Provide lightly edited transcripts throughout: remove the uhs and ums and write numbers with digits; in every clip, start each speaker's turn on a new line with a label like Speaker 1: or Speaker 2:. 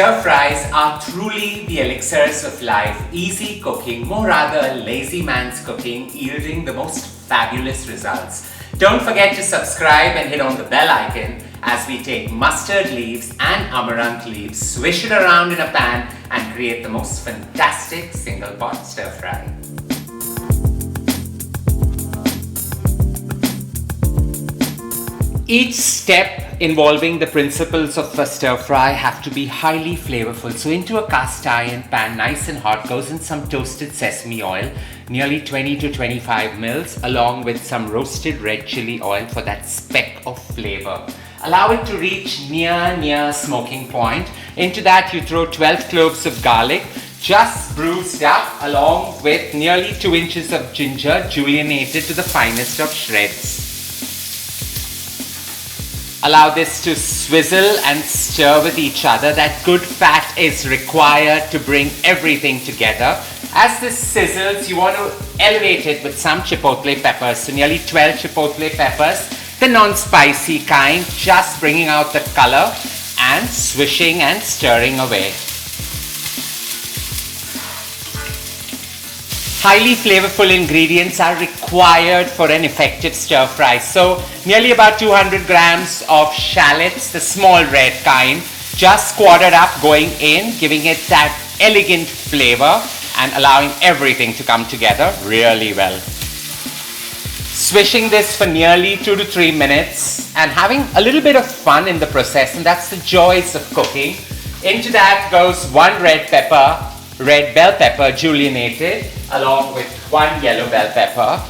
Speaker 1: Stir fries are truly the elixirs of life, easy cooking, more rather lazy man's cooking, yielding the most fabulous results. Don't forget to subscribe and hit on the bell icon as we take mustard leaves and amaranth leaves, swish it around in a pan and create the most fantastic single pot stir fry. Each step involving the principles of a stir fry have to be highly flavorful. So into a cast iron pan, nice and hot, goes in some toasted sesame oil, nearly 20 to 25 mils, along with some roasted red chili oil for that speck of flavor. Allow it to reach near smoking point. Into that you throw 12 cloves of garlic, just bruised up, along with nearly 2 inches of ginger, juliennated to the finest of shreds. Allow this to swizzle and stir with each other. That good fat is required to bring everything together. As this sizzles, you want to elevate it with some chipotle peppers. So nearly 12 chipotle peppers, the non-spicy kind, just bringing out the color and swishing and stirring away. Highly flavorful ingredients are required for an effective stir fry. So nearly about 200 grams of shallots, the small red kind, just quartered up, going in, giving it that elegant flavor and allowing everything to come together really well. Swishing this for nearly 2 to 3 minutes and having a little bit of fun in the process, and that's the joys of cooking. Into that goes 1 red bell pepper juliennated, along with 1 yellow bell pepper.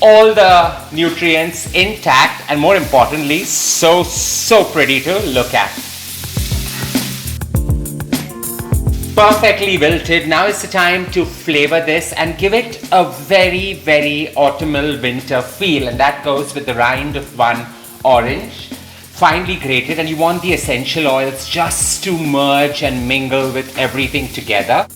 Speaker 1: All the nutrients intact and more importantly, so pretty to look at. Perfectly wilted. Now is the time to flavor this and give it a very autumnal winter feel, and that goes with the rind of 1 orange, finely grated, and you want the essential oils just to merge and mingle with everything together.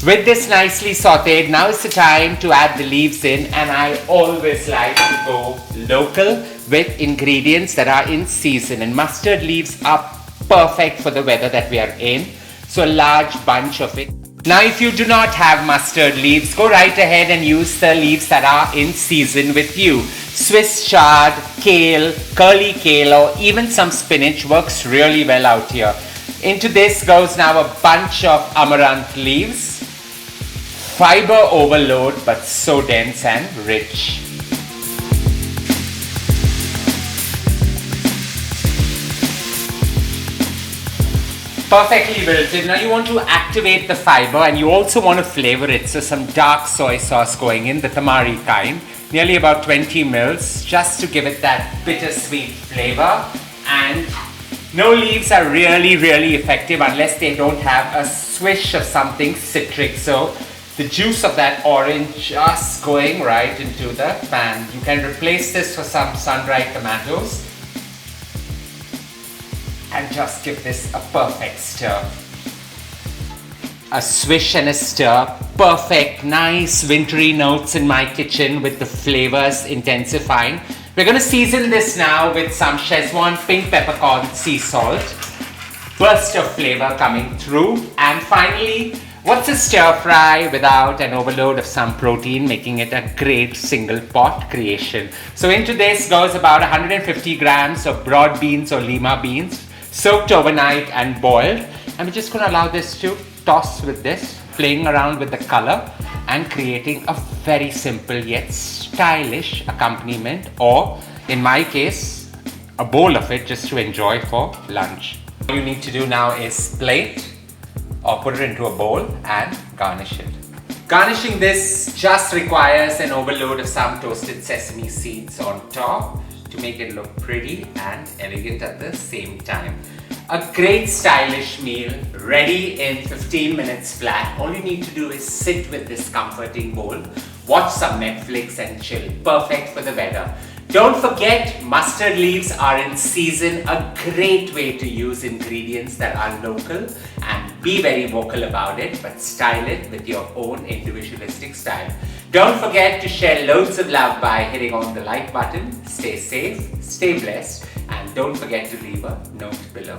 Speaker 1: With this nicely sauteed, now is the time to add the leaves in, and I always like to go local with ingredients that are in season, and mustard leaves are perfect for the weather that we are in, so a large bunch of it. Now if you do not have mustard leaves, go right ahead and use the leaves that are in season with you. Swiss chard, kale, curly kale, or even some spinach works really well out here. Into this goes now a bunch of amaranth leaves. Fiber overload, but so dense and rich. Perfectly wilted. Now you want to activate the fiber and you also want to flavor it. So some dark soy sauce going in, the tamari kind, nearly about 20 mils, just to give it that bittersweet flavor. And no leaves are really effective unless they don't have a swish of something citric. So the juice of that orange just going right into the pan. You can replace this for some sun-dried tomatoes and just give this a perfect stir. A swish and a stir, perfect, nice wintry notes in my kitchen with the flavors intensifying. We're going to season this now with some Szechuan pink peppercorn sea salt, burst of flavor coming through, and finally, what's a stir fry without an overload of some protein, making it a great single pot creation. So into this goes about 150 grams of broad beans or Lima beans, soaked overnight and boiled. And we're just going to allow this to toss with this, playing around with the color and creating a very simple yet stylish accompaniment, or in my case, a bowl of it just to enjoy for lunch. All you need to do now is plate or put it into a bowl and garnish it. Garnishing this just requires an overload of some toasted sesame seeds on top to make it look pretty and elegant at the same time. A great stylish meal ready in 15 minutes flat. All you need to do is sit with this comforting bowl, watch some Netflix and chill. Perfect for the weather. Don't forget, mustard leaves are in season, a great way to use ingredients that are local, and be very vocal about it, but style it with your own individualistic style. Don't forget to share loads of love by hitting on the like button. Stay safe, stay blessed, and don't forget to leave a note below.